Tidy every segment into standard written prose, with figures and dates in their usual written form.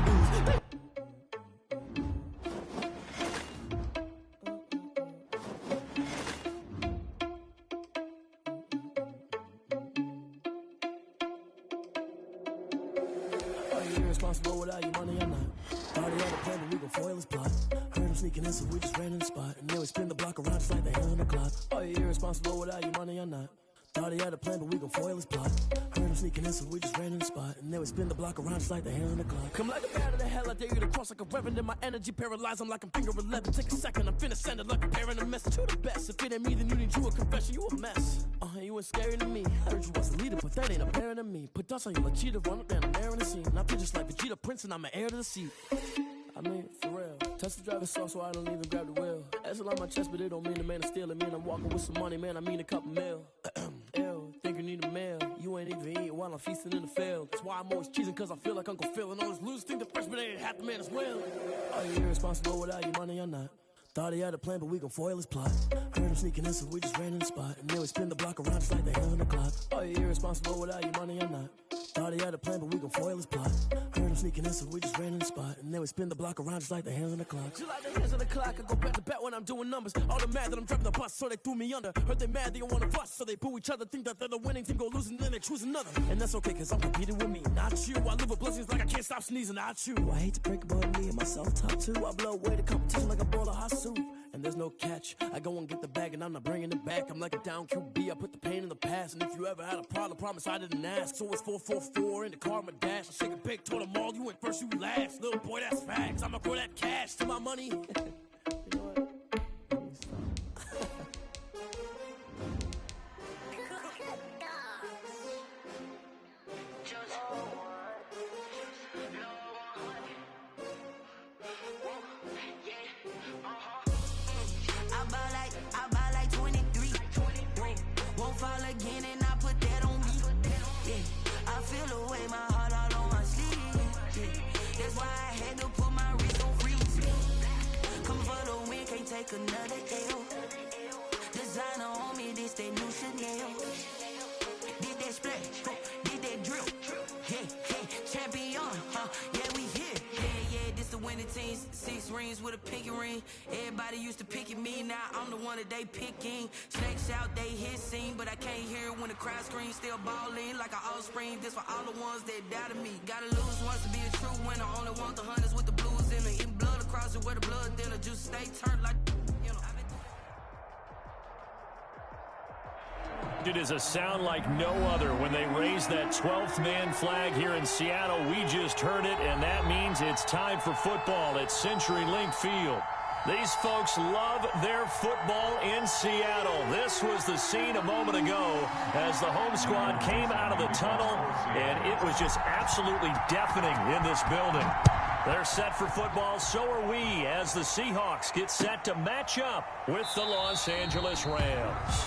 ooze. Are you irresponsible without your money or not? Already had a plan, but we gon' foil his plot. Heard him sneaking in, so we just ran in the spot. And then we spin the block around just like the hell on the clock. Are you irresponsible without your money or not? Thought he had a plan, but we gon' foil his plot. Heard him sneaking in, so we just ran in the spot. And then we spin the block around just like the hell on the clock. Come like a bat of the hell, I dare you to cross like a reverend. And my energy paralyzed, I'm like I'm finger 11. Take a second, I'm finna send it like a parent a message to the best. If it ain't me, then you need you a confession, you a mess. You ain't scary to me. Heard you was a leader, but that ain't apparent to me. Put dust on you like cheetah, run up down the air in the scene. Now I just like Vegeta Prince, and I'm an heir to the seat. I mean, for real. Touch the driver's sauce so I don't even grab the wheel. That's on my chest, but it don't mean the man is stealing. Man, I'm walking with some money, man, I mean a couple mil. Ew, think you need a meal. You ain't even eating while I'm feasting in the field. That's why I'm always cheesing, cause I feel like Uncle Phil. And all those losers think the freshman ain't half the man as well. Are you irresponsible without your money or not? Thought he had a plan, but we gon' foil his plot. Heard him sneaking in, so we just ran in the spot. And then we spin the block around just like the hell on the clock. Are you irresponsible without your money or not? Thought he had a plan, but we gon' foil his plot. Heard him sneaking in, so we just ran in the spot. And then we spin the block around just like the hands on the clock. Just like the hands on the clock, I go back to back when I'm doing numbers. All the mad that I'm driving the bus, so they threw me under. Heard they mad, they don't wanna bust, so they boo each other. Think that they're the winning team, go losing, then they choose another. And that's okay, cause I'm competing with me, not you. I live with blessings like I can't stop sneezing, not you. I hate to break about me and myself top two. I blow away the competition like a bowl of hot soup. And there's no catch, I go and get the bag and I'm not bringing it back. I'm like a down QB, I put the pain in the past. And if you ever had a problem, promise I didn't ask. So it's 444 in the car, my dash. I shake a big, told them all, you went first, you last. Little boy, that's facts, I'ma throw that cash to my money. You know what? Fall again and I put that on me. Yeah, I feel away my heart all on my sleeve. Yeah, that's why I had to put my wrist on freeze. Come for the win, can't take another L. Designer on me, this that new Chanel. Did that splash, did that drill. Hey, hey, champion, yeah, we here. Yeah, this the winning team. 6 rings with a pinky ring. Everybody used to picking me, now I'm the one that they picking. Snakes out, they hissing, but I can't hear when the crowd screams. Still balling like an offspring. This for all the ones that doubted me. Gotta lose once to be a true winner. Only want the hunters with the blues in it. Eating blood across it where the blood thinner. Juice stay turned like, you know. It is a sound like no other when they raise that 12th man flag here in Seattle. We just heard it, and that means it's time for football at CenturyLink Field. These folks love their football in Seattle. This was the scene a moment ago as the home squad came out of the tunnel, and it was just absolutely deafening in this building. They're set for football, so are we, as the Seahawks get set to match up with the Los Angeles Rams.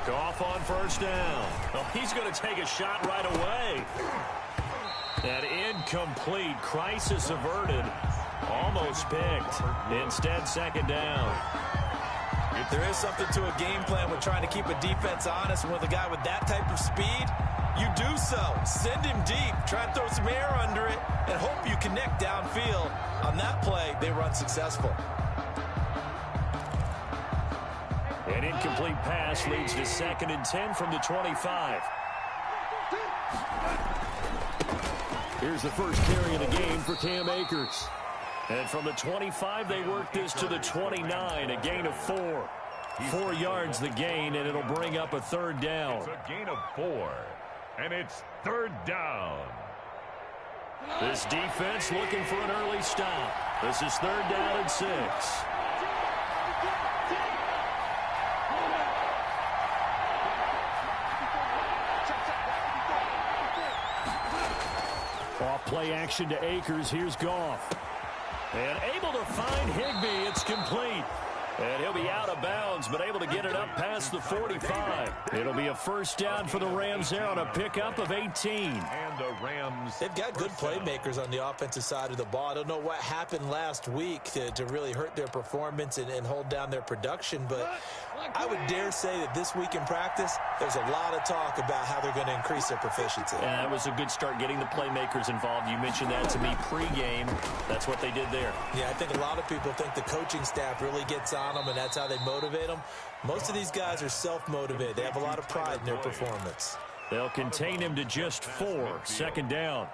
Goff on first down. Oh, he's going to take a shot right away. That incomplete, crisis averted. Almost picked. Instead, second down. If there is something to a game plan with trying to keep a defense honest with a guy with that type of speed, you do so. Send him deep. Try and throw some air under it and hope you connect downfield. On that play, they run successful. An incomplete pass leads to 2nd and 10 from the 25. Here's the first carry of the game for Cam Akers. And from the 25, they work this to the 29, a gain of 4. 4 yards the gain, and it'll bring up a third down. It's a gain of 4, and it's third down. This defense looking for an early stop. This is 3rd down and 6. Off play action to Akers. Here's Goff. And able to find Higbee. It's complete. And he'll be out of bounds, but able to get it up past the 45. It'll be a 1st down for the Rams there on a pickup of 18. And the Rams, they've got good playmakers on the offensive side of the ball. I don't know what happened last week to really hurt their performance and hold down their production, but I would dare say that this week in practice, there's a lot of talk about how they're going to increase their proficiency. Yeah, that was a good start getting the playmakers involved. You mentioned that to me pregame. That's what they did there. Yeah, I think a lot of people think the coaching staff really gets on them, and that's how they motivate them. Most of these guys are self-motivated. They have a lot of pride in their performance. They'll contain him to just 4. 2nd down.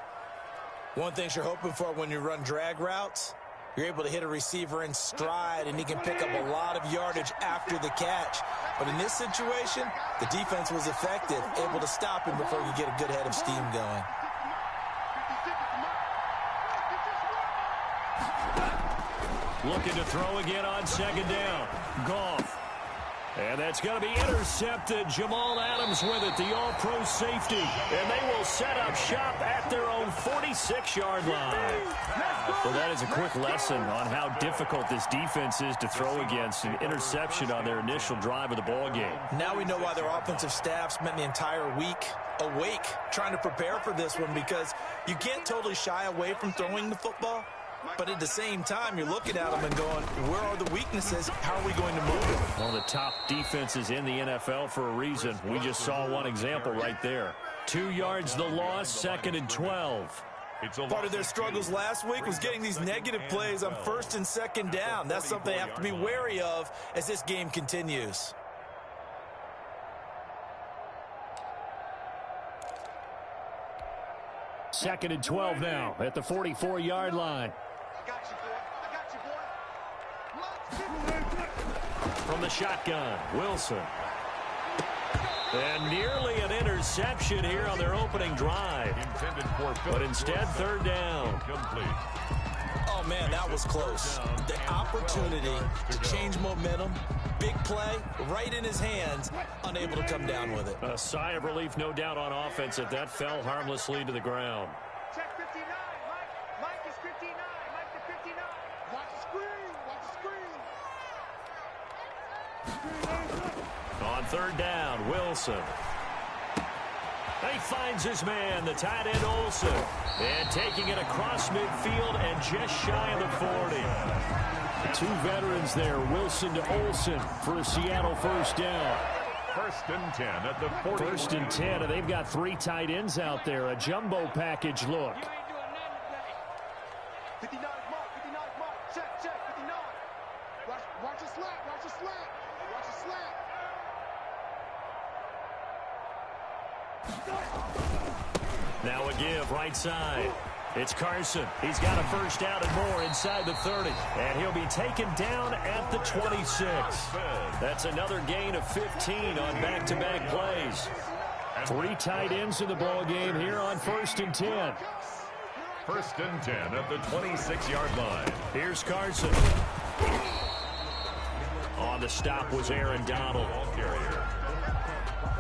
One thing you're hoping for when you run drag routes, you're able to hit a receiver in stride, and he can pick up a lot of yardage after the catch. But in this situation, the defense was effective, able to stop him before he could get a good head of steam going. Looking to throw again on 2nd down. Goff. And that's going to be intercepted. Jamal Adams with it, the all-pro safety. And they will set up shop at their own 46-yard line. Well, that is a quick lesson on how difficult this defense is to throw against. An interception on their initial drive of the ball game. Now we know why their offensive staff spent the entire week awake trying to prepare for this one, because you can't totally shy away from throwing the football. But at the same time, you're looking at them and going, where are the weaknesses? How are we going to move it? One of the top defenses in the NFL for a reason. We just saw one example right there. 2 yards the loss, 2nd and 12. Part of their struggles last week was getting these negative plays on 1st and 2nd down. That's something they have to be wary of as this game continues. Second and 12 now at the 44-yard line. From the shotgun, Wilson. And nearly an interception here on their opening drive. But instead, 3rd down. Oh, man, that was close. The opportunity to change momentum, big play, right in his hands, unable to come down with it. A sigh of relief, no doubt, on offense that fell harmlessly to the ground. Check 59, Mike is 59, Mike to 59. Watch the screen, watch the screen. On 3rd down, Wilson. He finds his man, the tight end Olsen. And taking it across midfield and just shy of the 40. 2 veterans there, Wilson to Olsen for a Seattle 1st down. 1st and 10 at the 40. 1st and 10, and they've got 3 tight ends out there. A jumbo package look. 59 mark, 59 mark. Check, 59. Watch a slap, watch a slap. Watch a slap. Now a give, right side. It's Carson. He's got a 1st down and more inside the 30. And he'll be taken down at the 26. That's another gain of 15 on back-to-back plays. 3 tight ends in the ball game here on 1st and 10. 1st and 10 at the 26-yard line. Here's Carson. On the stop was Aaron Donald.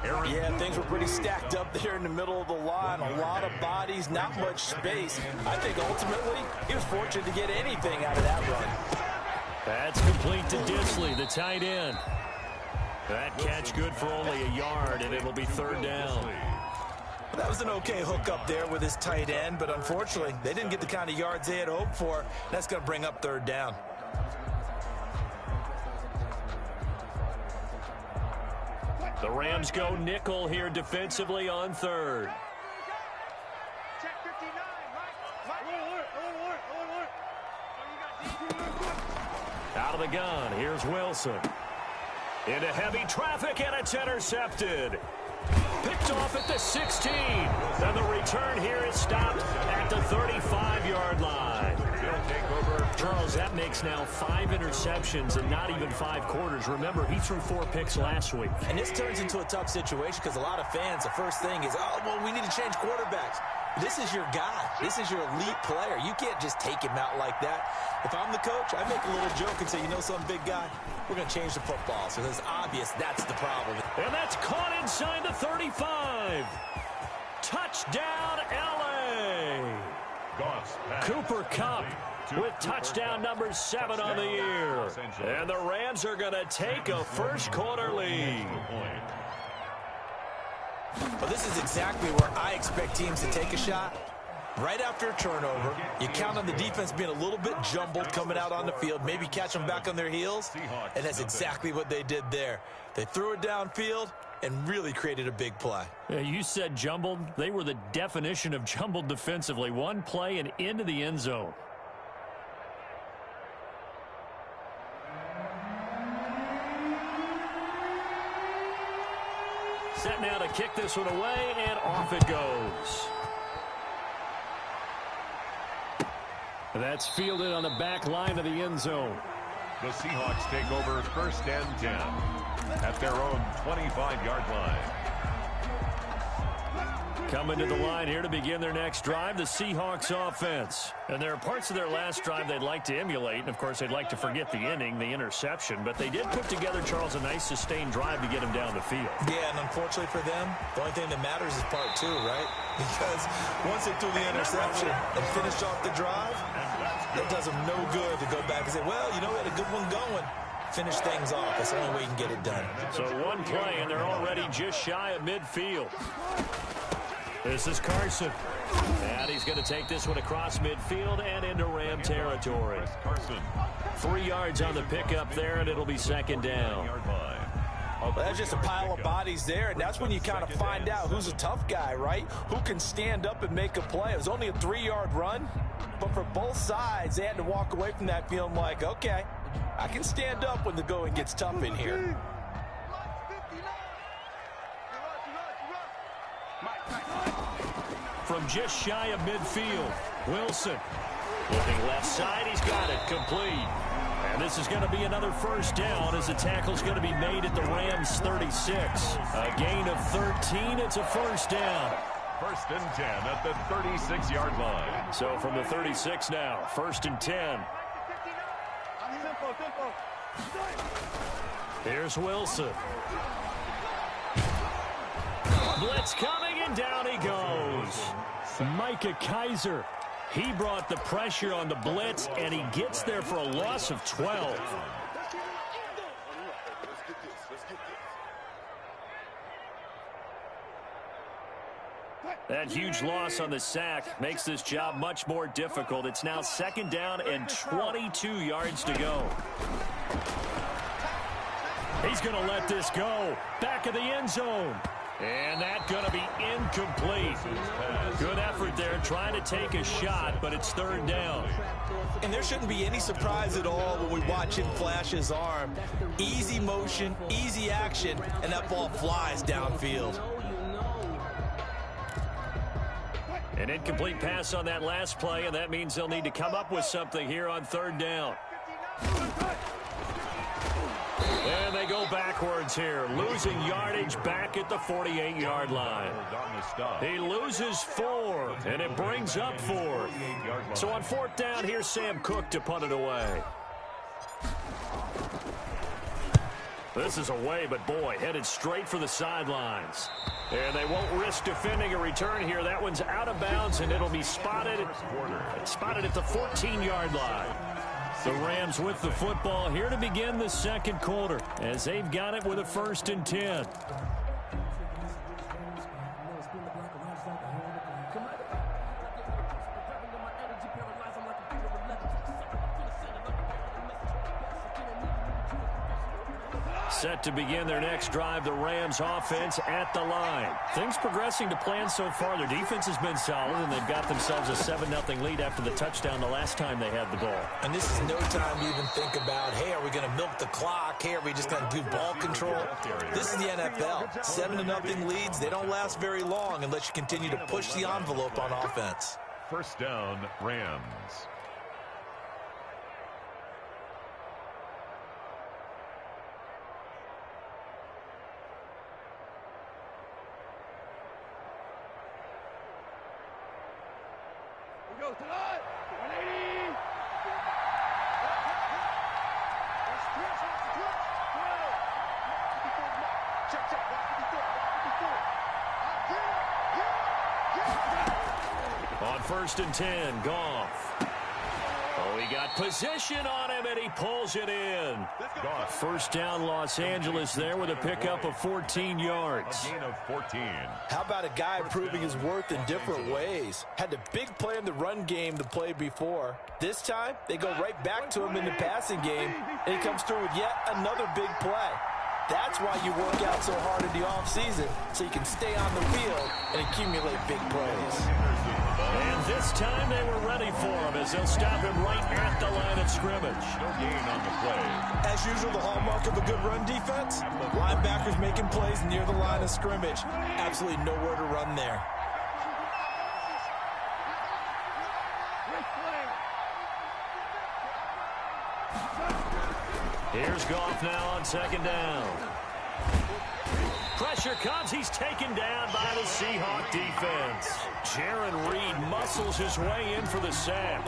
Yeah, things were pretty stacked up there in the middle of the line. A lot of bodies, not much space. I think ultimately he was fortunate to get anything out of that run. That's complete to Disley, the tight end. That catch good for only a yard, and it'll be 3rd down. That was an okay hook up there with his tight end, but unfortunately, they didn't get the kind of yards they had hoped for. That's going to bring up 3rd down. The Rams go nickel here defensively on 3rd. Check 59, Mike. Out of the gun, here's Wilson. Into heavy traffic, and it's intercepted. Picked off at the 16. And the return here is stopped at the 35-yard line. Charles, that makes now 5 interceptions and not even 5 quarters. Remember, he threw 4 picks last week. And this turns into a tough situation because a lot of fans, the first thing is, oh, well, we need to change quarterbacks. This is your guy. This is your elite player. You can't just take him out like that. If I'm the coach, I make a little joke and say, you know something, big guy? We're going to change the football. So it's obvious that's the problem. And that's caught inside the 35. Touchdown, L.A. Cooper Kupp with touchdown number 7 on the year. And the Rams are going to take a first quarter lead. Well, this is exactly where I expect teams to take a shot. Right after a turnover, you count on the defense being a little bit jumbled coming out on the field, maybe catch them back on their heels, and that's exactly what they did there. They threw it downfield and really created a big play. Yeah, you said jumbled. They were the definition of jumbled defensively. One play and into the end zone. Set now to kick this one away, and off it goes. That's fielded on the back line of the end zone. The Seahawks take over 1st and 10 at their own 25-yard line. Coming to the line here to begin their next drive, the Seahawks offense. And there are parts of their last drive they'd like to emulate. And, of course, they'd like to forget the inning, the interception. But they did put together, Charles, a nice sustained drive to get him down the field. Yeah, and unfortunately for them, the only thing that matters is part 2, right? Because once they threw the interception and finished off the drive, that does them no good to go back and say, well, you know, we had a good one going. Finish things off. That's the only way you can get it done. So one play, and they're already just shy of midfield. This is Carson. And he's going to take this one across midfield and into Ram territory. 3 yards on the pickup there, and it'll be second down. Well, that's just a pile of bodies there, and that's when you kind of find out who's a tough guy, right? Who can stand up and make a play. It was only a 3-yard run, but for both sides, they had to walk away from that feeling like, okay, I can stand up when the going gets tough in here. From just shy of midfield, Wilson. Looking left side, he's got it, complete. And this is going to be another first down as the tackle's going to be made at the Rams 36. A gain of 13, it's a first down. 1st and 10 at the 36-yard line. So from the 36 now, 1st and 10. Here's Wilson. Blitz coming, and down he goes. Micah Kiser. He brought the pressure on the blitz, and he gets there for a loss of 12. That huge loss on the sack makes this job much more difficult. It's now 2nd down and 22 yards to go. He's going to let this go. Back of the end zone. And that's going to be incomplete. Good effort there trying to take a shot, but it's 3rd down. And there shouldn't be any surprise at all when we watch him flash his arm. Easy motion, easy action, and that ball flies downfield. An incomplete pass on that last play, and that means they'll need to come up with something here on 3rd down. And they go backwards here, losing yardage back at the 48-yard line. He loses 4, and it brings up 4. So on 4th down, here's Sam Cook to punt it away. This is away, but boy, headed straight for the sidelines. And they won't risk defending a return here. That one's out of bounds, and it'll be spotted at the 14-yard line. The Rams with the football here to begin the 2nd quarter as they've got it with a 1st and 10. Set to begin their next drive, the Rams offense at the line. Things progressing to plan so far. Their defense has been solid, and they've got themselves a 7-0 lead after the touchdown the last time they had the ball. And this is no time to even think about, hey, are we going to milk the clock? Hey, are we just going to do ball control? This is the NFL. 7-0 leads, they don't last very long unless you continue to push the envelope on offense. 1st down, Rams. On 1st and 10, Goff. Oh, he got position on him, and he pulls it in. First down, Los Angeles there with a pickup of 14 yards. A gain of 14. How about a guy proving his worth in different ways? Had a big play in the run game the play before. This time, they go right back to him in the passing game, and he comes through with yet another big play. That's why you work out so hard in the offseason, so you can stay on the field and accumulate big plays. And this time they were ready for him as they'll stop him right at the line of scrimmage. No gain on the play. As usual, the hallmark of a good run defense, linebackers making plays near the line of scrimmage. Absolutely nowhere to run there. Here's Goff now on 2nd down. Pressure comes. He's taken down by the Seahawk defense. Jaron Reed muscles his way in for the sack.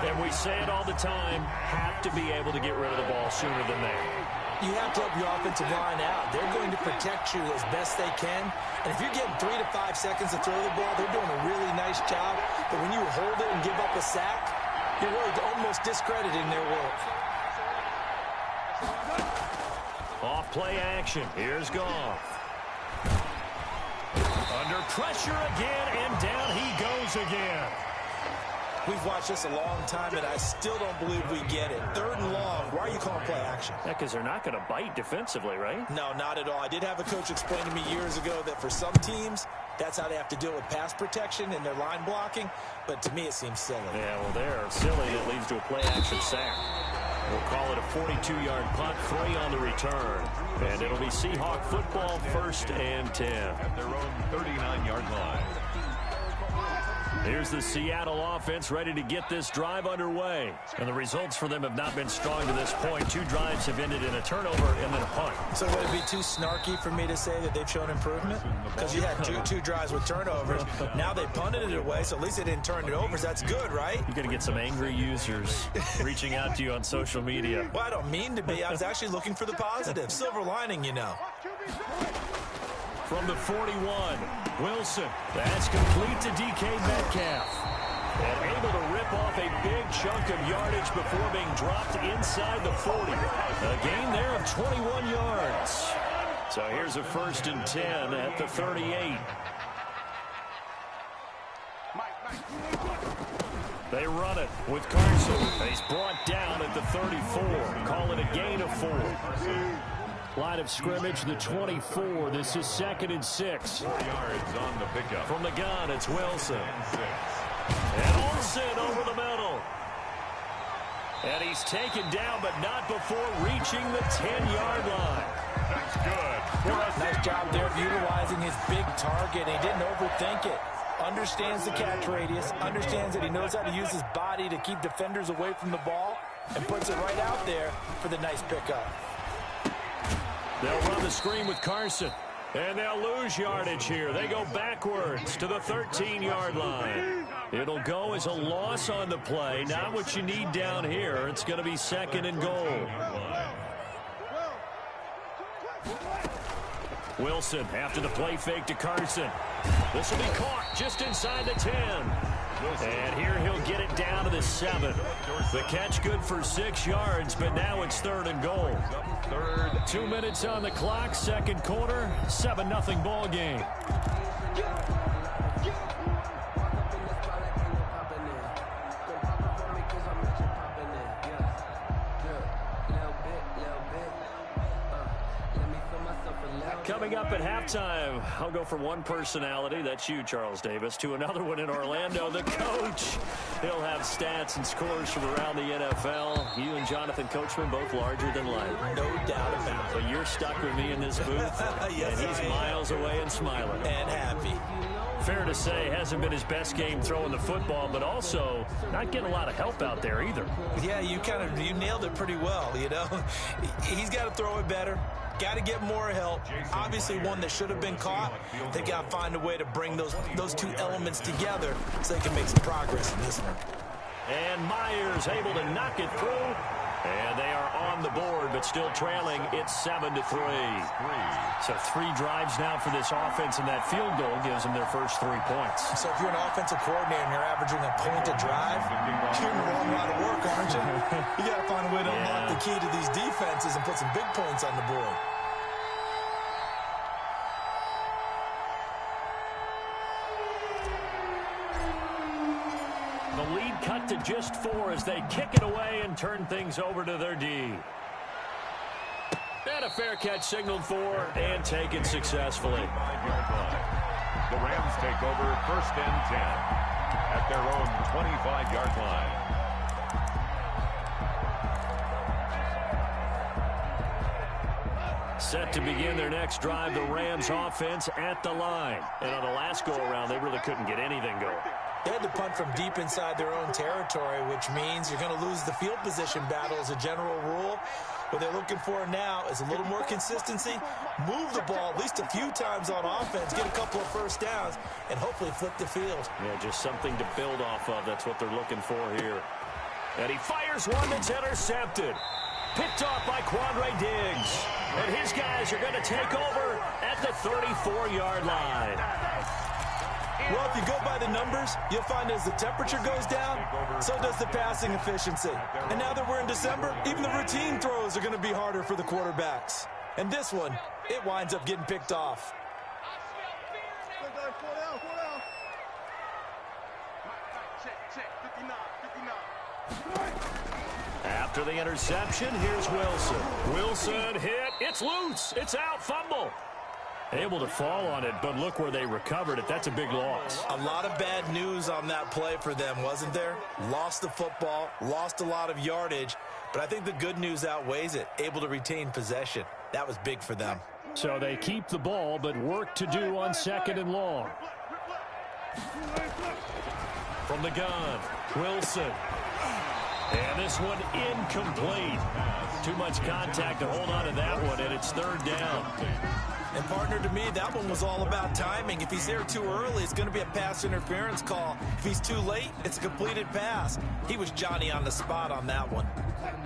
And we say it all the time, have to be able to get rid of the ball sooner than that. You have to help your offensive line out. They're going to protect you as best they can. And if you're getting 3 to 5 seconds to throw the ball, they're doing a really nice job. But when you hold it and give up a sack, you're really almost discrediting their work. Off play action. Here's Goff. Under pressure again, and down he goes again. We've watched this a long time, and I still don't believe we get it. 3rd and long. Why are you calling play action? Yeah, because they're not going to bite defensively, right? No, not at all. I did have a coach explain to me years ago that for some teams, that's how they have to deal with pass protection and their line blocking. But to me, it seems silly. Yeah, well, they're silly. It leads to a play action sack. We'll call it a 42-yard punt, 3 on the return. And it'll be Seahawk football, 1st and 10. At their own 39-yard line. Here's the Seattle offense ready to get this drive underway. And the results for them have not been strong to this point. 2 drives have ended in a turnover and then a punt. So would it be too snarky for me to say that they've shown improvement? Because you had two drives with turnovers. Now they punted it away, so at least they didn't turn it over. So that's good, right? You're going to get some angry users reaching out to you on social media. Well, I don't mean to be. I was actually looking for the positive. Silver lining, you know. From the 41, Wilson. That's complete to DK Metcalf. And able to rip off a big chunk of yardage before being dropped inside the 40. A gain there of 21 yards. So here's a 1st and 10 at the 38. They run it with Carson. He's brought down at the 34. Call it a gain of 4. Line of scrimmage, the 24. This is 2nd and 6. 4 yards on the pickup. From the gun, it's Wilson. And Olsen over the middle. And he's taken down, but not before reaching the 10-yard line. That's good. Nice job there of utilizing his big target. He didn't overthink it. Understands the catch radius. Understands that he knows how to use his body to keep defenders away from the ball. And puts it right out there for the nice pickup. They'll run the screen with Carson. And they'll lose yardage here. They go backwards to the 13-yard line. It'll go as a loss on the play. Not what you need down here. It's going to be 2nd and goal. Wilson after the play fake to Carson. This will be caught just inside the 10. And here he'll get it down to the 7. The catch good for 6 yards, but now it's 3rd and goal. 2 minutes on the clock, 2nd quarter, 7-0 ball game. Coming up at halftime, I'll go from one personality, that's you, Charles Davis, to another one in Orlando, the coach. He'll have stats and scores from around the NFL. You and Jonathan Coachman, both larger than life. No doubt about it. But you're stuck with me in this booth, Yes, and he's miles away and smiling. And happy. Fair to say, hasn't been his best game throwing the football, but also not getting a lot of help out there either. Yeah, you nailed it pretty well, you know. He's got to throw it better. Got to get more help. Obviously one that should have been caught. They got to find a way to bring those two elements together so they can make some progress in this one. And Myers able to knock it through. And they are on the board, but still trailing. It's 7-3. So 3 drives now for this offense, and that field goal gives them their first 3 points. So if you're an offensive coordinator and you're averaging a point a drive, you're in the wrong line of work, aren't you? You got to find a way to unlock the key to these defenses and put some big points on the board. The lead cut to just 4 as they kick it away and turn things over to their D. And a fair catch signaled for and taken successfully. The Rams take over 1st and 10 at their own 25-yard line. Set to begin their next drive, the Rams offense at the line. And on the last go-around, they really couldn't get anything going. They had to punt from deep inside their own territory, which means you're going to lose the field position battle as a general rule. What they're looking for now is a little more consistency, move the ball at least a few times on offense, get a couple of first downs, and hopefully flip the field. Yeah, just something to build off of. That's what they're looking for here. And he fires one that's intercepted. Picked off by Quandre Diggs. And his guys are going to take over at the 34-yard line. Well, if you go by the numbers, you'll find as the temperature goes down, so does the passing efficiency. And now that we're in December, even the routine throws are going to be harder for the quarterbacks. And this one, it winds up getting picked off. After the interception, here's Wilson. Wilson hit. It's loose. It's out. Fumble. Able to fall on it, but look where they recovered it. That's a big loss. A lot of bad news on that play for them, wasn't there? Lost the football, lost a lot of yardage, but I think the good news outweighs it. Able to retain possession. That was big for them. So they keep the ball, but work to do on 2nd and long. From the gun, Wilson. And this one incomplete. Too much contact to hold on to that one, and it's 3rd down. And partner, to me, that one was all about timing. If he's there too early, it's going to be a pass interference call. If he's too late, it's a completed pass. He was Johnny on the spot on that one.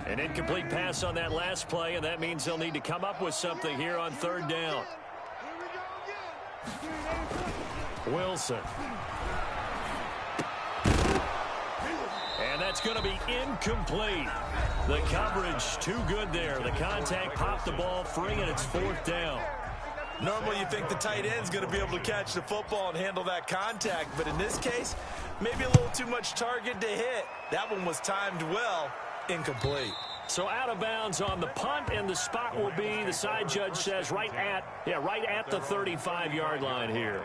An incomplete pass on that last play, and that means they'll need to come up with something here on 3rd down. Wilson. And that's going to be incomplete. The coverage too good there. The contact popped the ball free, and it's 4th down. Normally you think the tight end's going to be able to catch the football and handle that contact, but in this case, maybe a little too much target to hit. That one was timed well, incomplete. So out of bounds on the punt, and the spot will be, the side judge says, right at the 35-yard line here.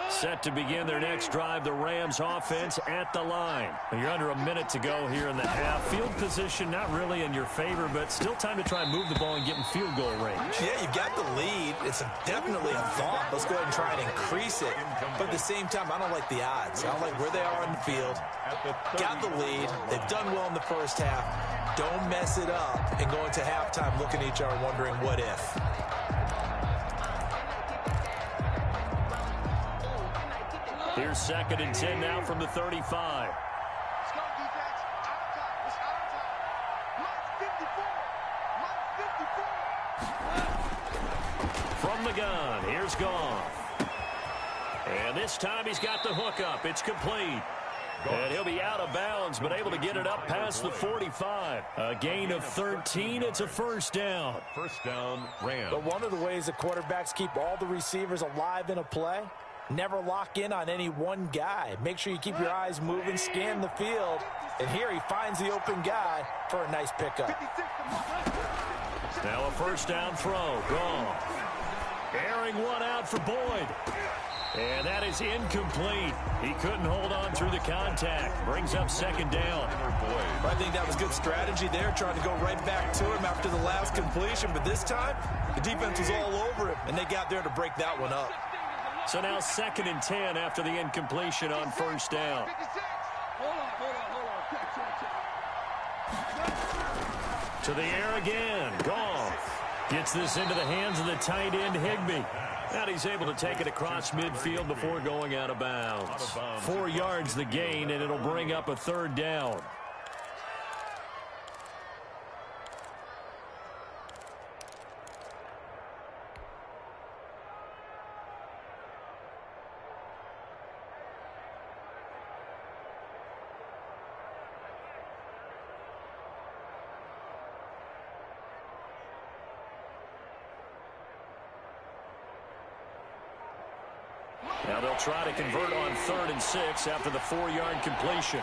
Set to begin their next drive, the Rams offense at the line. You're under a minute to go here in the half. Field position not really in your favor, but still time to try and move the ball and get in field goal range. Yeah, you've got the lead. It's definitely a thought. Let's go ahead and try and increase it. But at the same time, I don't like the odds. I don't like where they are on the field. Got the lead. They've done well in the first half. Don't mess it up and go into halftime looking at each other wondering what if. Here's 2nd and 10 now from the 35. Let's go, defense. Out of time. It's our time. Line 54. From the gun, here's Goff. And this time he's got the hook up. It's complete. And he'll be out of bounds, but able to get it up past the 45. A gain of 13. It's a 1st down. 1st down, Rams. But one of the ways the quarterbacks keep all the receivers alive in a play, never lock in on any one guy. Make sure you keep your eyes moving, scan the field. And here he finds the open guy for a nice pickup. Now a 1st down throw. Goff. Airing one out for Boyd. And that is incomplete. He couldn't hold on through the contact. Brings up second down. I think that was good strategy there, trying to go right back to him after the last completion. But this time, the defense was all over him, and they got there to break that one up. So now 2nd and 10 after the incompletion on first down. To the air again. Goff gets this into the hands of the tight end, Higbee. And he's able to take it across midfield before going out of bounds. 4 yards the gain, and it'll bring up a 3rd down. Now they'll try to convert on 3rd and 6 after the 4-yard completion.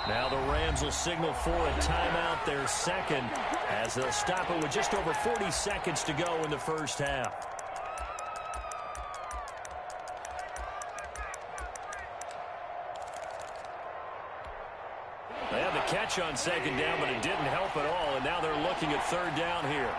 Now the Rams will signal for a timeout, their second, as they'll stop it with just over 40 seconds to go in the first half. They had the catch on 2nd down, but it didn't help at all, and now they're looking at 3rd down here.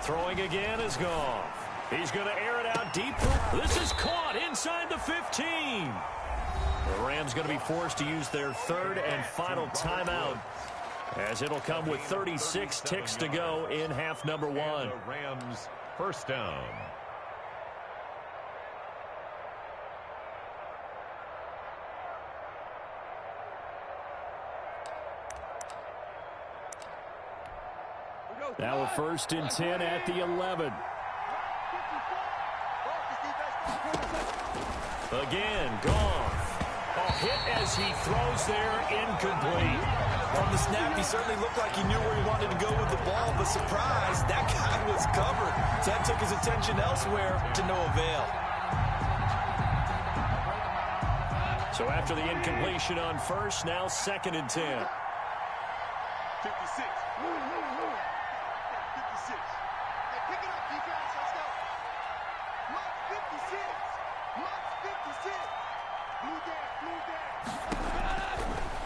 Throwing again is Goff. He's going to air it out deep. This is caught inside the 15. The Rams going to be forced to use their 3rd and final timeout, as it'll come with 36 ticks to go in half number 1. The Rams first down. Now a 1st and 10 at the 11. Again, Goff. A hit as he throws there, incomplete. From the snap, he certainly looked like he knew where he wanted to go with the ball, but surprise, that guy was covered. So that took his attention elsewhere to no avail. So after the incompletion on 1st, now 2nd and 10. 56. 56. Hey, pick it up, defense. Let's go. Mark 56. Mark 56. Blue down.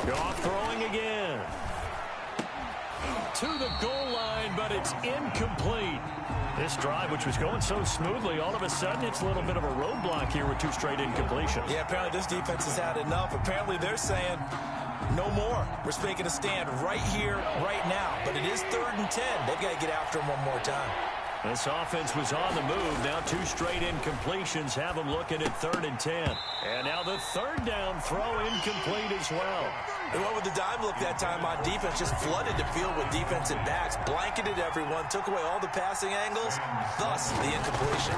Goff throwing again. To the goal line, but it's incomplete. This drive, which was going so smoothly, all of a sudden it's a little bit of a roadblock here with 2 straight incompletions. Yeah, apparently this defense has had enough. Apparently they're saying no more. We're making a stand right here, right now. But it is 3rd and 10. They've got to get after him one more time. This offense was on the move. Now 2 straight incompletions have them looking at 3rd and 10. And now the 3rd down throw incomplete as well. They went with the dime look that time on defense, just flooded the field with defensive backs, blanketed everyone, took away all the passing angles, thus the incompletion.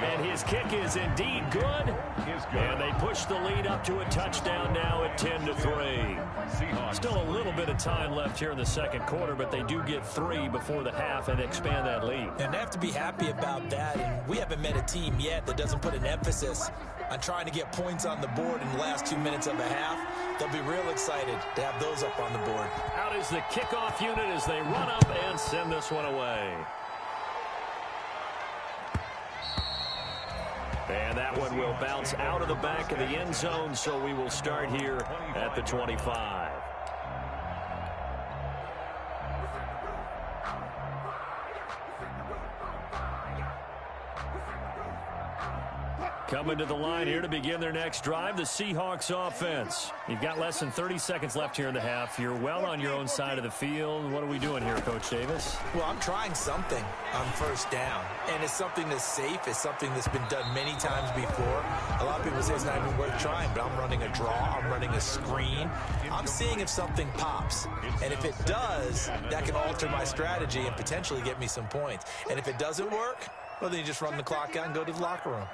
And his kick is indeed good. And they push the lead up to a touchdown now at 10-3. Still a little bit of time left here in the 2nd quarter, but they do get 3 before the half and expand that lead. And they have to be happy about that. And we haven't met a team yet that doesn't put an emphasis on trying to get points on the board in the last 2 minutes of a half. They'll be real excited to have those up on the board. Out is the kickoff unit as they run up and send this one away. And that one will bounce out of the back of the end zone, so we will start here at the 25. Coming to the line here to begin their next drive, the Seahawks offense. You've got less than 30 seconds left here in the half. You're well on your own side of the field. What are we doing here, Coach Davis? Well, I'm trying something on 1st down, and it's something that's safe. It's something that's been done many times before. A lot of people say it's not even worth trying, but I'm running a draw. I'm running a screen. I'm seeing if something pops, and if it does, that can alter my strategy and potentially get me some points. And if it doesn't work, well, then you just run the clock out and go to the locker room.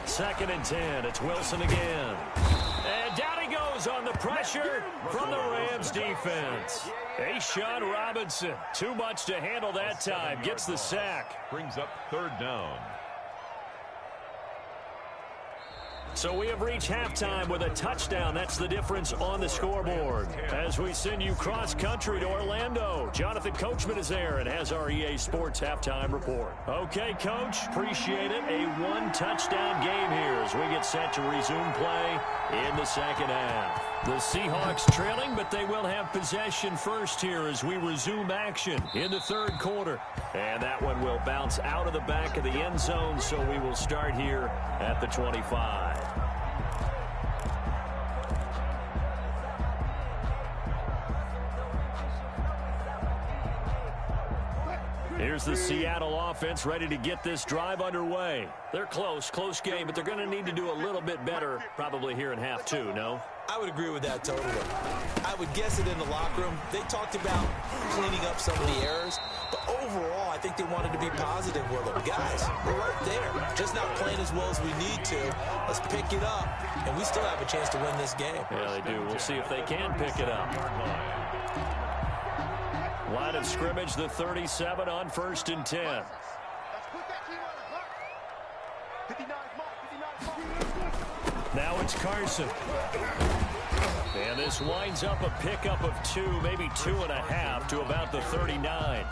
Second and 10. It's Wilson again. And down he goes on the pressure from the Rams defense. A'Shawn Robinson, too much to handle that time. Gets the sack. Brings up third down. So we have reached halftime with a touchdown. That's the difference on the scoreboard. As we send you cross-country to Orlando, Jonathan Coachman is there and has our EA Sports halftime report. Okay, Coach, appreciate it. A one-touchdown game here as we get set to resume play in the second half. The Seahawks trailing, but they will have possession first here as we resume action in the third quarter. And that one will bounce out of the back of the end zone, so we will start here at the 25. Here's the Seattle offense ready to get this drive underway. They're close game, but they're going to need to do a little bit better probably here in half two, no? I would agree with that totally. I would guess it in the locker room. They talked about cleaning up some of the errors, but overall, I think they wanted to be positive with them. Guys, we're right there. Just not playing as well as we need to. Let's pick it up, and we still have a chance to win this game. Yeah, they do. We'll see if they can pick it up. Line of scrimmage, the 37 on 1st and 10. Let's put that team on the clock. 59 mark. Now it's Carson. And this winds up a pickup of 2, maybe 2.5 to about the 39.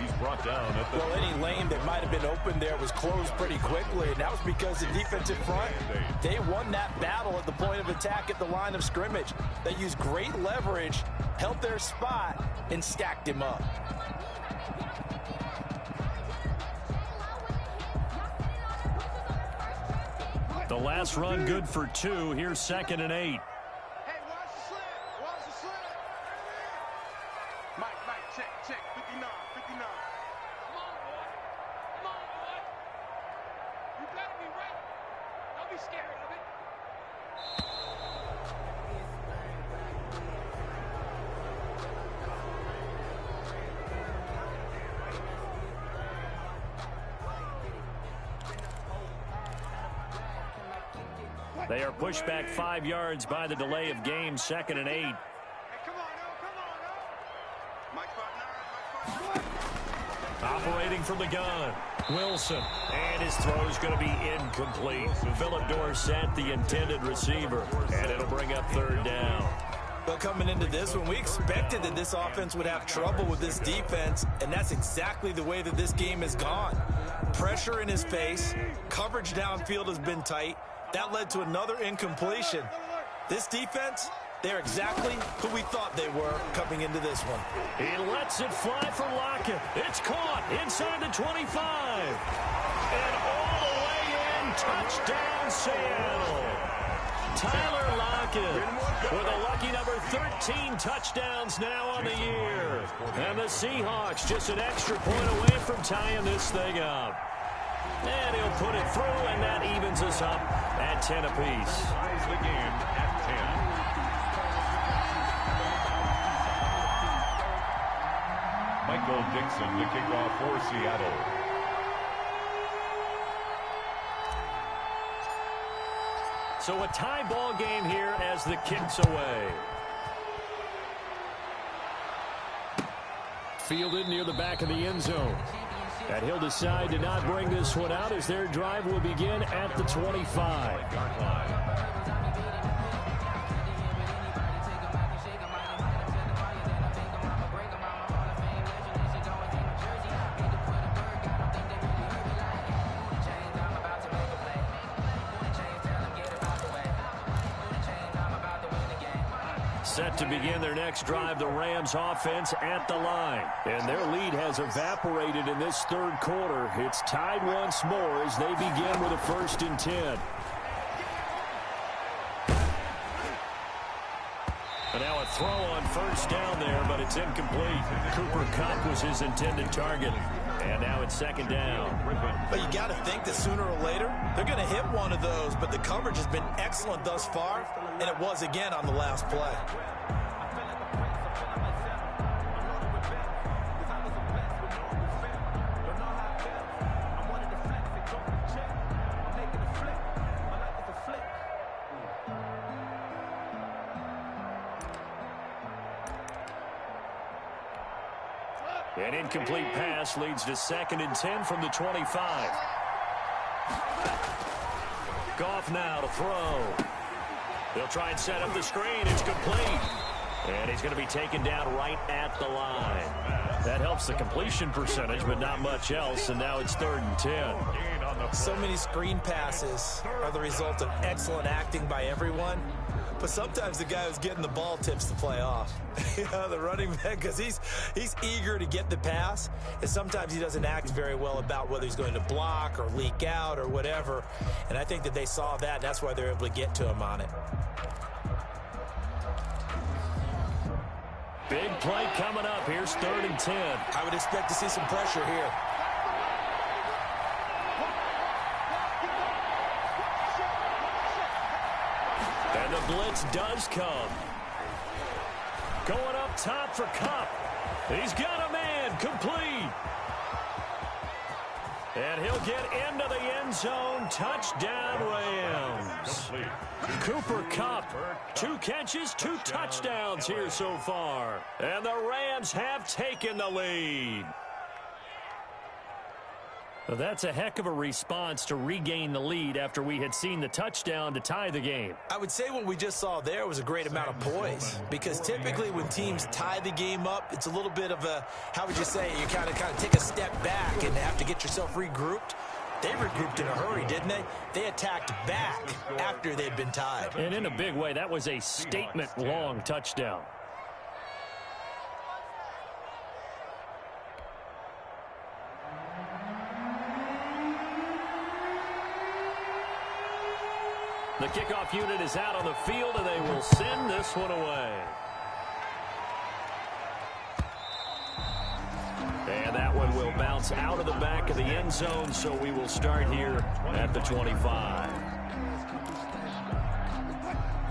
He's brought down at the... Well, any lane that might have been open there was closed pretty quickly, and that was because the defensive front, they won that battle at the point of attack at the line of scrimmage. They used great leverage, held their spot, and stacked him up. The last run good for 2. Here's 2nd and 8. Hey, watch the slant. Watch the slant. Mike, check. 59. Come on, boy. You better be ready. Don't be scared of it. They are pushed back 5 yards by the delay of game. 2nd and 8. Hey, come on, now. Mike Partner. Operating from the gun, Wilson. And his throw is going to be incomplete. Philip Dorsett, the intended receiver. And it'll bring up 3rd down. But coming into this one, we expected that this offense would have trouble with this defense, and that's exactly the way that this game has gone. Pressure in his face, coverage downfield has been tight. That led to another incompletion. This defense, they're exactly who we thought they were coming into this one. He lets it fly for Lockett. It's caught inside the 25. And all the way in, touchdown Seattle. Tyler Lockett with a lucky number 13 touchdowns now on the year. And the Seahawks just an extra point away from tying this thing up. And he'll put it through, and that evens us up at 10 apiece. Ties the game at 10. Michael Dixon to kick off for Seattle. So a tie ball game here as the kick's away. Fielded near the back of the end zone. And he'll decide to not bring this one out as their drive will begin at the 25. Set to begin their next drive, the Rams offense at the line. And their lead has evaporated in this third quarter. It's tied once more as they begin with a 1st and 10. And now a throw on 1st down there, but it's incomplete. Cooper Kupp was his intended target. And now it's 2nd down. But you got to think that sooner or later, they're going to hit one of those. But the coverage has been excellent thus far, and it was again on the last play. An incomplete pass leads to 2nd and 10 from the 25. Goff now to throw. They'll try and set up the screen. It's complete. And he's going to be taken down right at the line. That helps the completion percentage, but not much else. And now it's 3rd and 10. So many screen passes are the result of excellent acting by everyone. But sometimes the guy who's getting the ball tips the play off. The running back, because he's eager to get the pass. And sometimes he doesn't act very well about whether he's going to block or leak out or whatever. And I think that they saw that. That's why they're able to get to him on it. Big play coming up. Here's 3rd and 10. I would expect to see some pressure here. And the blitz does come. Going up top for Kupp. He's got a man. Complete. And he'll get into the end zone. Touchdown, Rams. Cooper Kupp, 2 catches, 2 touchdowns here so far. And the Rams have taken the lead. Well, that's a heck of a response to regain the lead after we had seen the touchdown to tie the game. I would say what we just saw there was a great amount of poise, because typically when teams tie the game up, it's a little bit of a, how would you say, you kind of take a step back and have to get yourself regrouped. They regrouped in a hurry, didn't they? They attacked back after they'd been tied. And in a big way, that was a statement-long touchdown. The kickoff unit is out on the field, and they will send this one away. And that one will bounce out of the back of the end zone, so we will start here at the 25.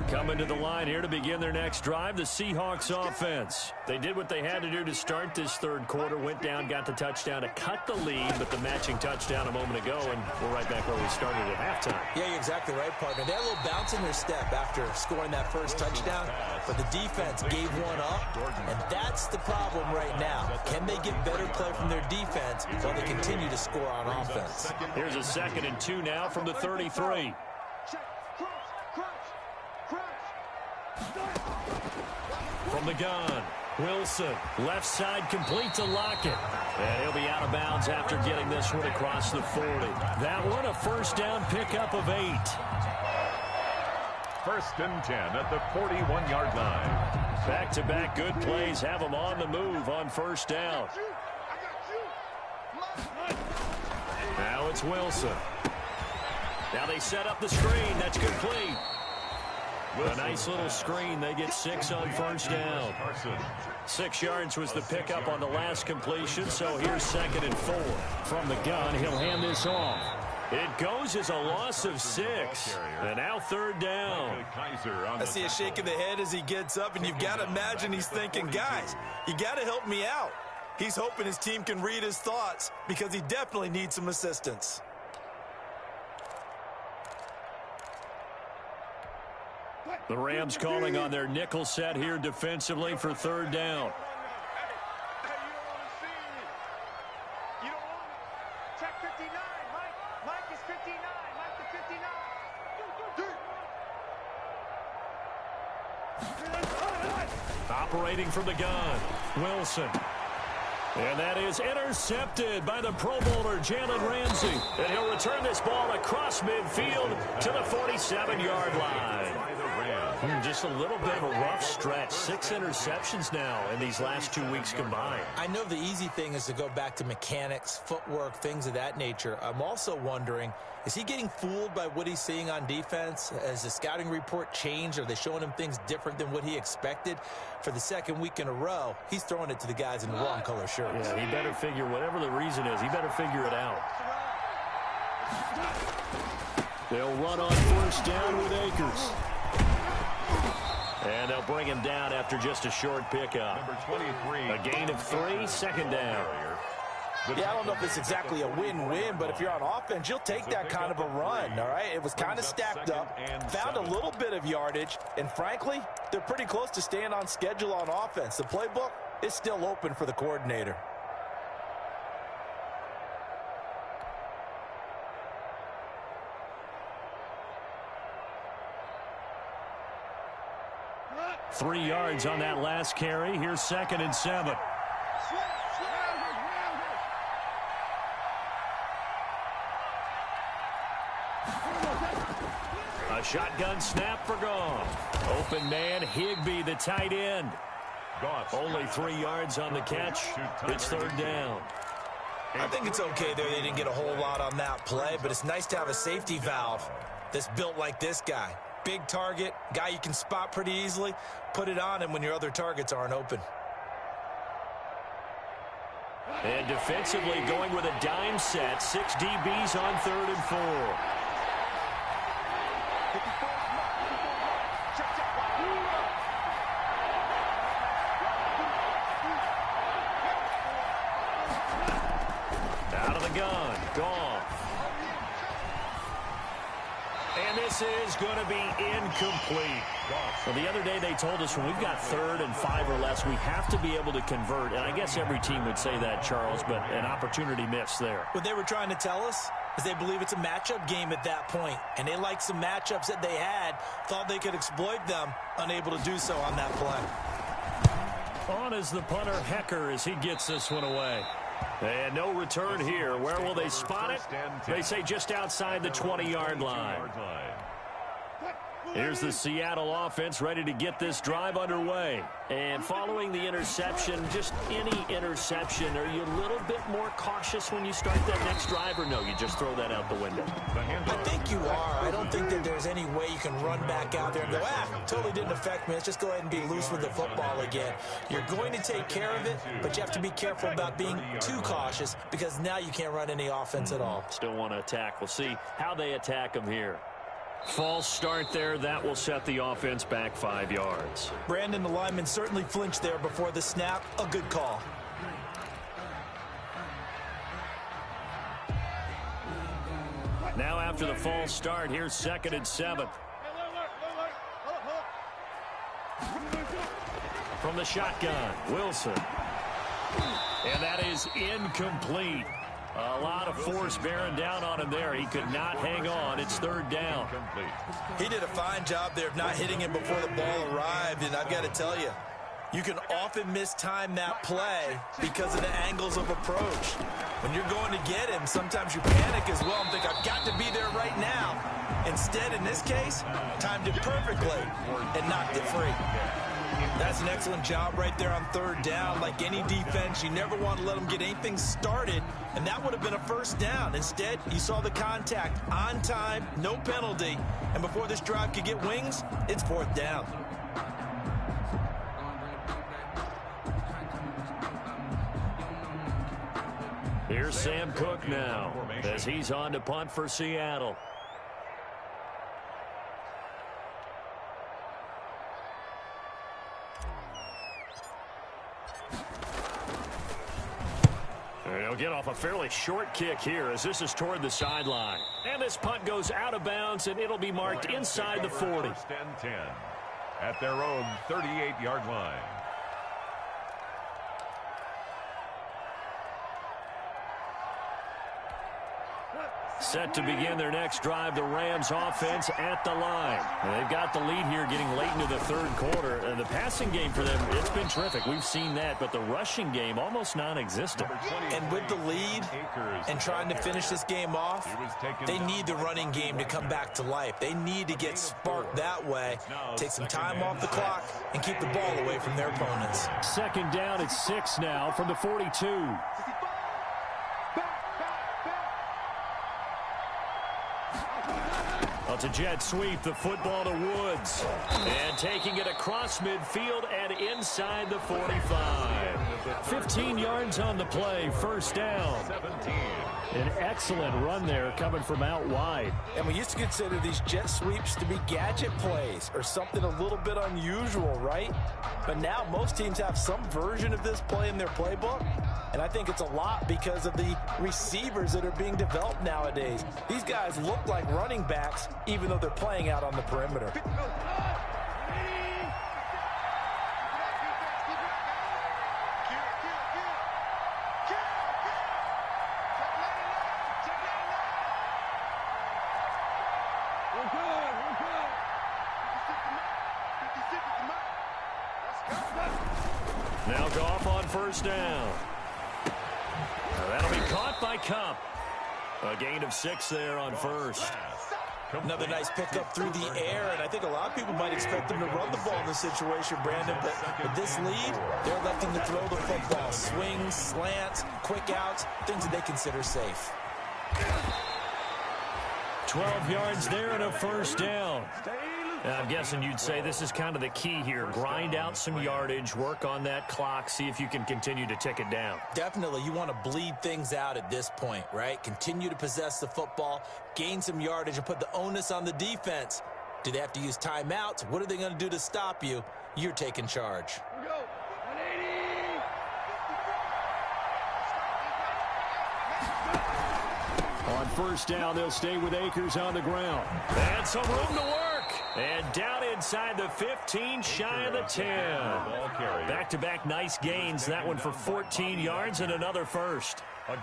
Coming to the line here to begin their next drive, the Seahawks offense. They did what they had to do to start this 3rd quarter, went down, got the touchdown to cut the lead, but the matching touchdown a moment ago, and we're right back where we started at halftime. Yeah, you're exactly right, partner. They had a little bounce in their step after scoring that first touchdown, but the defense gave one up, and that's the problem right now. Can they get better play from their defense while they continue to score on offense? Here's a 2nd and 2 now from the 33. From the gun, Wilson, left side complete to Lockett. And he'll be out of bounds after getting this one across the 40. That one, a 1st down pickup of 8. 1st and 10 at the 41-yard line. Back-to-back good plays have them on the move on 1st down. Now it's Wilson. Now they set up the screen. That's complete. A nice little screen. They get 6 on 1st down. 6 yards was the pickup on the last completion, so here's 2nd and 4. From the gun, he'll hand this off. It goes as a loss of 6. And now 3rd down. I see a shake of the head as he gets up, and you've got to imagine he's thinking, guys, you got to help me out. He's hoping his team can read his thoughts, because he definitely needs some assistance. The Rams calling on their nickel set here defensively for 3rd down. You don't want it. Check 59, Mike. Mike is 59. Mike the 59. Operating from the gun, Wilson. And that is intercepted by the Pro Bowler, Jalen Ramsey. And he'll return this ball across midfield to the 47-yard line. Just a little bit of a rough stretch. 6 interceptions now in these last 2 weeks combined. I know the easy thing is to go back to mechanics, footwork, things of that nature. I'm also wondering, is he getting fooled by what he's seeing on defense? Has the scouting report changed? Are they showing him things different than what he expected? For the 2nd week in a row, he's throwing it to the guys in the wrong color shirts. Yeah, he better figure, whatever the reason is, he better figure it out. They'll run on 1st down with Akers. And they'll bring him down after just a short pickup. Number 23. A gain of 3, 2nd down. Yeah, I don't know if it's exactly a win-win, but if you're on offense, you'll take that kind of a run, all right? It was kind of stacked up, found a little bit of yardage, and frankly, they're pretty close to staying on schedule on offense. The playbook is still open for the coordinator. 3 yards on that last carry. Here's 2nd and 7. A shotgun snap for Goff. Open man, Higbee, the tight end. Only 3 yards on the catch. It's 3rd down. I think it's okay there. They didn't get a whole lot on that play, but it's nice to have a safety valve that's built like this guy. Big target, guy you can spot pretty easily. Put it on him when your other targets aren't open. And defensively going with a dime set. 6 DBs on 3rd and 4. Out of the gun, Goff. And this is going to be incomplete. Well, the other day they told us when we've got 3rd and 5 or less, we have to be able to convert. And I guess every team would say that, Charles, but an opportunity missed there. What they were trying to tell us is they believe it's a matchup game at that point, and they liked some matchups that they had, thought they could exploit them, unable to do so on that play. On is the punter, Hecker, as he gets this one away. And no return here. Where will they spot it? They say just outside the 20-yard line. Here's the Seattle offense ready to get this drive underway. And following the interception, just any interception, are you a little bit more cautious when you start that next drive, or no, you just throw that out the window? I think you are. I don't think that there's any way you can run back out there and go, totally didn't affect me. Let's just go ahead and be loose with the football again. You're going to take care of it, but you have to be careful about being too cautious because now you can't run any offense at all. Still want to attack. We'll see how they attack them here. False start there. That will set the offense back 5 yards. Brandon, the lineman, certainly flinched there before the snap. A good call. Now after the false start, here's 2nd and 7. From the shotgun, Wilson. And that is incomplete. A lot of force bearing down on him there. He could not hang on. It's 3rd down. He did a fine job there of not hitting him before the ball arrived, and I've got to tell you, you can often mistime that play because of the angles of approach. When you're going to get him, sometimes you panic as well and think, I've got to be there right now. Instead, in this case, timed it perfectly and knocked it free. That's an excellent job right there on 3rd down. Like any defense, you never want to let them get anything started, and that would have been a 1st down. Instead, you saw the contact on time, no penalty, and before this drive could get wings, it's 4th down. Here's Sam Cook now as he's on to punt for Seattle. He'll get off a fairly short kick here as this is toward the sideline. And this punt goes out of bounds, and it'll be marked inside the 40. 1st and 10 at their own 38-yard line. Set to begin their next drive, the Rams offense at the line. And they've got the lead here getting late into the 3rd quarter. And the passing game for them, it's been terrific. We've seen that, but the rushing game almost non-existent. And with the lead and trying to finish this game off, they need the running game to come back to life. They need to get sparked that way, take some time off the clock, and keep the ball away from their opponents. 2nd down, it's 6 now from the 42. It's a jet sweep, the football to Woods. And taking it across midfield and inside the 45. 15 yards on the play, 1st down. 17. An excellent run there coming from out wide. And we used to consider these jet sweeps to be gadget plays or something a little bit unusual, right? But now most teams have some version of this play in their playbook. And I think it's a lot because of the receivers that are being developed nowadays. These guys look like running backs even though they're playing out on the perimeter. We're good. 56 is mine. Now Goff on first down. That'll be caught by Kupp. A gain of 6 there on first. Another nice pickup through the air, and I think a lot of people might expect them to run the ball in this situation, Brandon, but with this lead, they're electing to throw the football. Swings, slants, quick outs, things that they consider safe. 12 yards there and a first down. I'm guessing you'd say this is kind of the key here. Grind out some yardage, work on that clock, see if you can continue to tick it down. Definitely. You want to bleed things out at this point, right? Continue to possess the football, gain some yardage, and put the onus on the defense. Do they have to use timeouts? What are they going to do to stop you? You're taking charge. Here we go. 180. On first down, they'll stay with Akers on the ground. And some room to work. And down inside the 15, shy of the 10. Back-to-back nice gains. That one for 14 yards and another first. Well,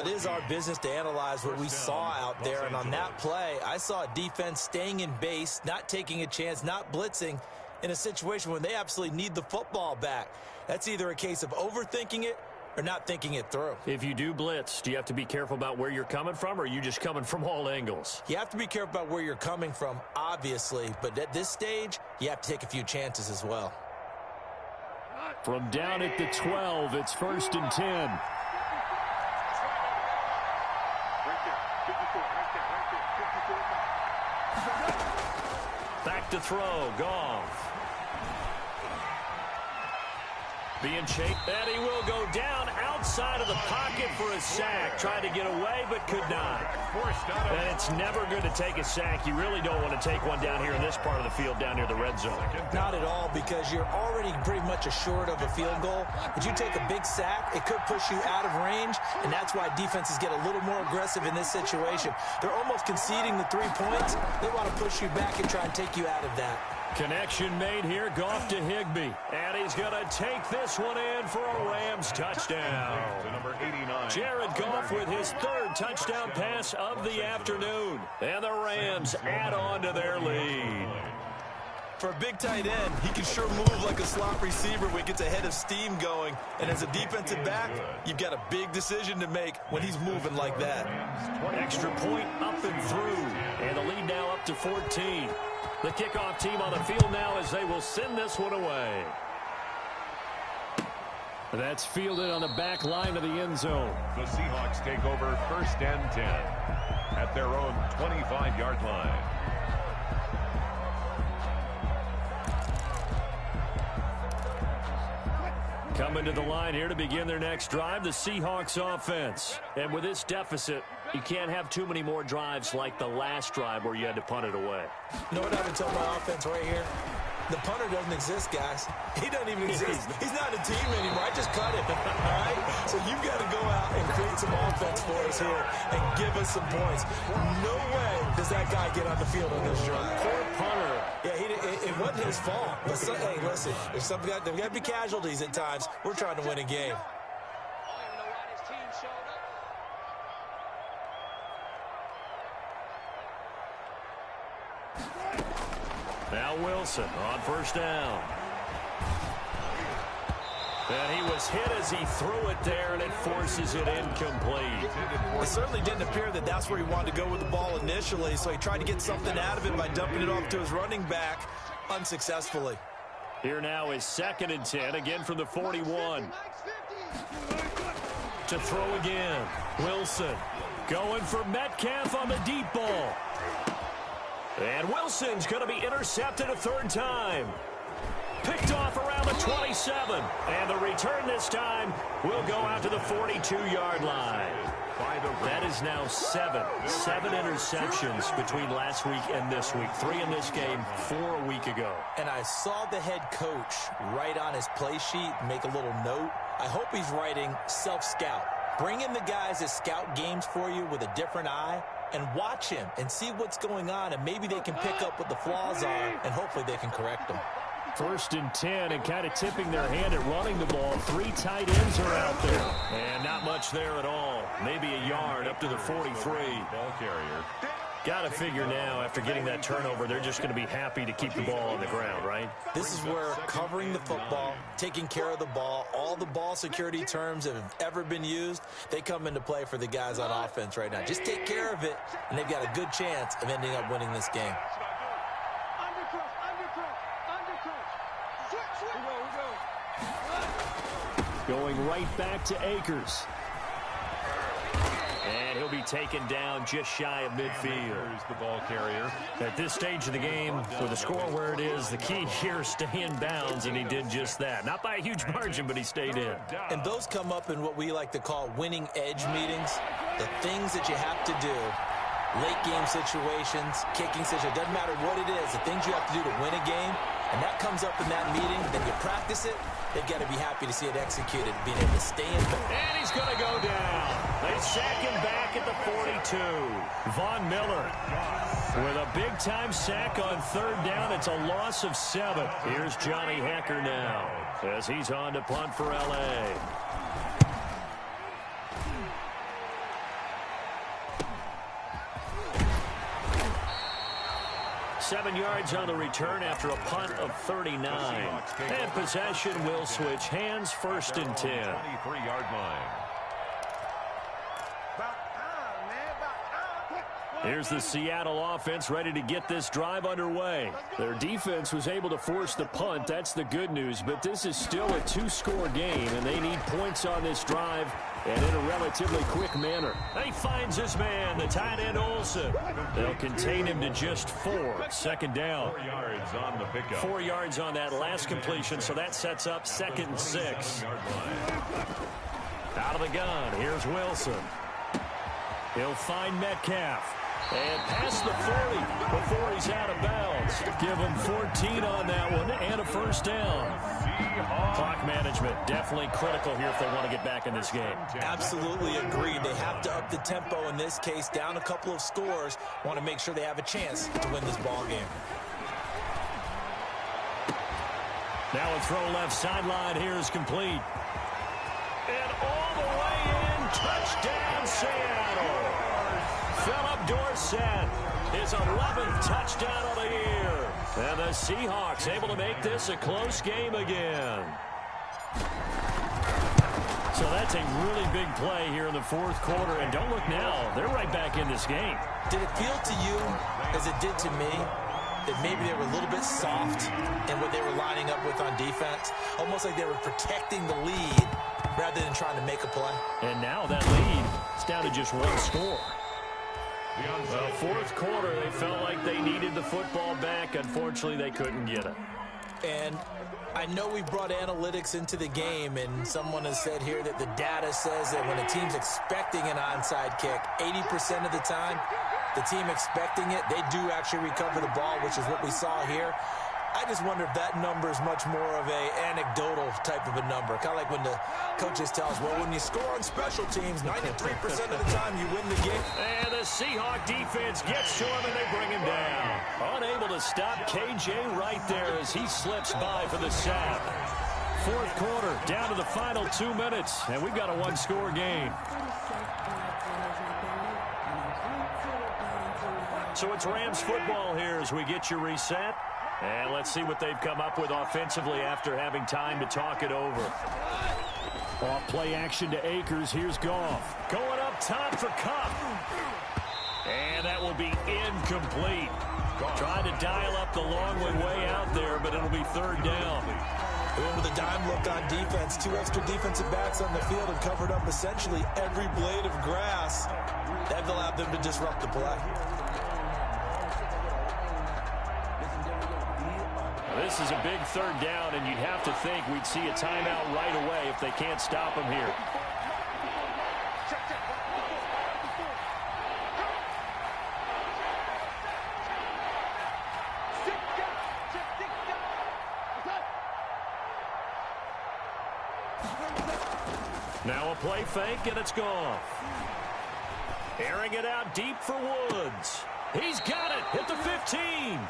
it is our business to analyze what we saw out there. And on that play, I saw a defense staying in base, not taking a chance, not blitzing in a situation when they absolutely need the football back. That's either a case of overthinking it or not thinking it through. If you do blitz, do you have to be careful about where you're coming from, or are you just coming from all angles? You have to be careful about where you're coming from, obviously, but at this stage, you have to take a few chances as well. From down at the 12, it's first and 10. Right there. 54. Right there. 54. Back to throw, Goff. Being chased, and he will go down outside of the pocket for a sack. Trying to get away, but could not. And it's never going to take a sack. You really don't want to take one down here in this part of the field, down near the red zone. Not at all, because you're already pretty much assured of a field goal. But you take a big sack, it could push you out of range, and that's why defenses get a little more aggressive in this situation. They're almost conceding the 3 points. They want to push you back and try and take you out of that. Connection made here, Goff to Higbee. And he's going to take this one in for a Rams touchdown. Jared Goff with his 3rd touchdown pass of the afternoon. And the Rams add on to their lead. For a big tight end, he can sure move like a slot receiver when he gets a head of steam going. And as a defensive back, you've got a big decision to make when he's moving like that. Extra point up and through. And the lead now up to 14. The kickoff team on the field now as they will send this one away. That's fielded on the back line of the end zone. The Seahawks take over first and 10 at their own 25-yard line. Coming to the line here to begin their next drive, the Seahawks offense. And with this deficit, you can't have too many more drives like the last drive where you had to punt it away. You know what I would tell my offense right here? The punter doesn't exist, guys. He doesn't even exist. He's not a team anymore. I just cut him. All right? So you've got to go out and create some offense for us here and give us some points. No way does that guy get on the field on this drive. Poor punter. Yeah, it wasn't his fault. But hey, listen, there's got to be casualties at times. We're trying to win a game. Now Wilson on first down. And he was hit as he threw it there, and it forces it incomplete. It certainly didn't appear that that's where he wanted to go with the ball initially, so he tried to get something out of it by dumping it off to his running back unsuccessfully. Here now is 2nd and 10, again from the 41. To throw again. Wilson going for Metcalf on the deep ball. And Wilson's going to be intercepted a 3rd time. Picked off around the 27. And the return this time will go out to the 42-yard line. That is now 7 interceptions between last week and this week. 3 in this game, 4 a week ago. And I saw the head coach write on his play sheet, make a little note. I hope he's writing self-scout. Bring in the guys that scout games for you with a different eye and watch him and see what's going on, and maybe they can pick up what the flaws are, and hopefully they can correct them. 1st and 10, and kind of tipping their hand at running the ball. 3 tight ends are out there. And not much there at all. Maybe a yard up to the 43. Ball carrier. Got to figure now, after getting that turnover, they're just going to be happy to keep the ball on the ground, right? This is where covering the football, taking care of the ball, all the ball security terms that have ever been used, they come into play for the guys on offense right now. Just take care of it, and they've got a good chance of ending up winning this game. Going right back to Akers. And he'll be taken down just shy of midfield. Here's the ball carrier. At this stage of the game, with the score where it is, the key here is stay in bounds, and he did just that. Not by a huge margin, but he stayed in. And those come up in what we like to call winning edge meetings. The things that you have to do, late game situations, kicking situations, doesn't matter what it is, the things you have to do to win a game, and that comes up in that meeting, then you practice it, they've got to be happy to see it executed, being able to stay in. And he's going to go down. They sack him back at the 42. Von Miller with a big-time sack on third down. It's a loss of 7. Here's Johnny Hekker now as he's on to punt for L.A. Seven yards on the return after a punt of 39. And possession will switch hands, 1st and 10. 23-yard line. Here's the Seattle offense ready to get this drive underway. Their defense was able to force the punt. That's the good news. But this is still a 2-score game, and they need points on this drive and in a relatively quick manner. He finds his man, the tight end Olsen. They'll contain him to just 4. 2nd down. 4 yards on the pickup. 4 yards on that last completion, so that sets up 2nd and 6. Out of the gun, here's Wilson. He'll find Metcalf. And past the 40 before he's out of bounds. Give him 14 on that one and a 1st down. Clock management definitely critical here if they want to get back in this game. Absolutely agreed. They have to up the tempo in this case, down a couple of scores. Want to make sure they have a chance to win this ball game. Now a throw left sideline here is complete. And all the way in, touchdown Seattle. Philip Dorsett, his 11th touchdown of the year. And the Seahawks able to make this a close game again. So that's a really big play here in the 4th quarter. And don't look now, they're right back in this game. Did it feel to you, as it did to me, that maybe they were a little bit soft in what they were lining up with on defense? Almost like they were protecting the lead rather than trying to make a play. And now that lead is down to just 1 score. Well, 4th quarter, they felt like they needed the football back. Unfortunately, they couldn't get it. And I know we brought analytics into the game, and someone has said here that the data says that when a team's expecting an onside kick, 80% of the time, the team expecting it, they do actually recover the ball, which is what we saw here. I just wonder if that number is much more of a anecdotal type of a number. Kind of like when the coaches tell us, well, when you score on special teams, 93% of the time you win the game. And the Seahawk defense gets to him, and they bring him down. Unable to stop KJ right there as he slips by for the sack. 4th quarter, down to the final 2 minutes, and we've got a 1-score game. So it's Rams football here as we get you reset. And let's see what they've come up with offensively after having time to talk it over. Off play action to Akers. Here's Goff. Going up top for Kupp. And that will be incomplete. Trying to dial up the long way out there, but it'll be 3rd down. With a dime look on defense, 2 extra defensive backs on the field and covered up essentially every blade of grass. That allowed them to disrupt the play. This is a big 3rd down, and you'd have to think we'd see a timeout right away if they can't stop him here. Now a play fake, and it's gone. Airing it out deep for Woods. He's got it at the 15.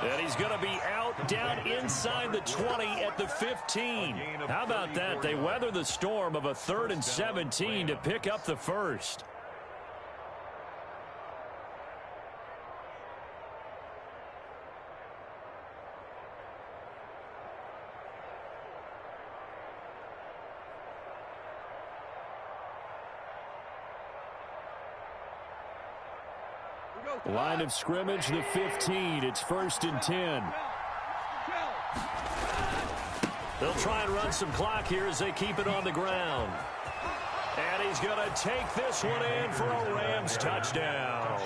And he's going to be out down inside the 20 at the 15. How about that? They weather the storm of a 3rd and 17 to pick up the 1st. Line of scrimmage, the 15. It's 1st and 10. They'll try and run some clock here as they keep it on the ground. And he's going to take this one in for a Rams touchdown.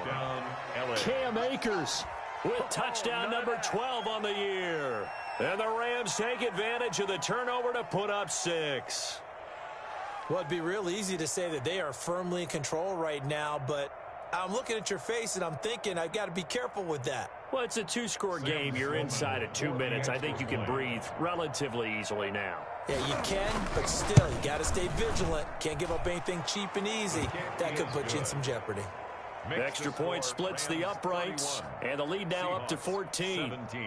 Cam Akers with touchdown number 12 on the year. And the Rams take advantage of the turnover to put up 6. Well, it'd be real easy to say that they are firmly in control right now, but I'm looking at your face and I'm thinking I've got to be careful with that. Well, it's a 2-score game. You're inside at 2 minutes. I think you can breathe relatively easily now. Yeah, you can, but still, you got to stay vigilant. Can't give up anything cheap and easy. That could put you in some jeopardy. The extra point splits the uprights, and the lead now up to 14. 17.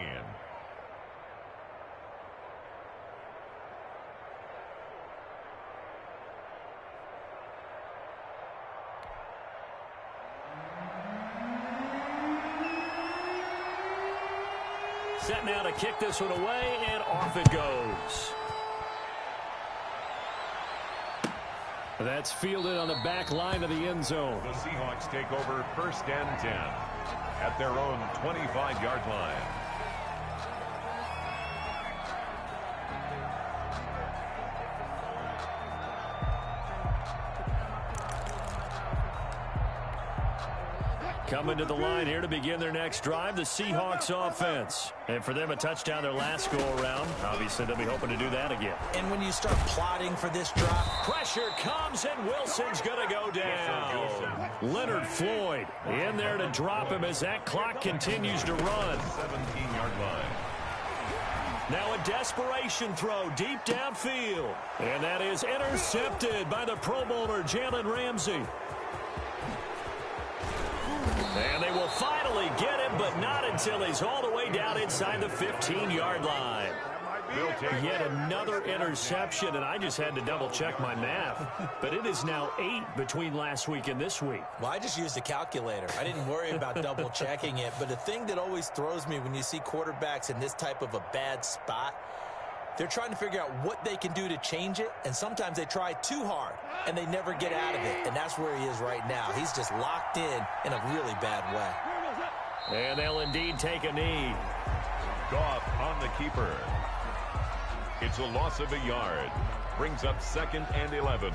Set now to kick this one away, and off it goes. That's fielded on the back line of the end zone. The Seahawks take over 1st and 10 at their own 25-yard line. Coming to the line here to begin their next drive, the Seahawks offense. And for them, a touchdown their last go-around. Obviously, they'll be hoping to do that again. And when you start plotting for this drop, pressure comes, and Wilson's going to go down. Leonard Floyd in there to drop him as that clock continues to run. 17-yard line. Now a desperation throw deep downfield. And that is intercepted by the Pro Bowler, Jalen Ramsey. And they will finally get him, but not until he's all the way down inside the 15-yard line. Yet another interception, and I just had to double-check my math. But it is now 8 between last week and this week. Well, I just used a calculator. I didn't worry about double-checking it. But the thing that always throws me when you see quarterbacks in this type of a bad spot, they're trying to figure out what they can do to change it, and sometimes they try too hard, and they never get out of it. And that's where he is right now. He's just locked in a really bad way. And they'll indeed take a knee. Goff on the keeper. It's a loss of a yard. Brings up 2nd and 11.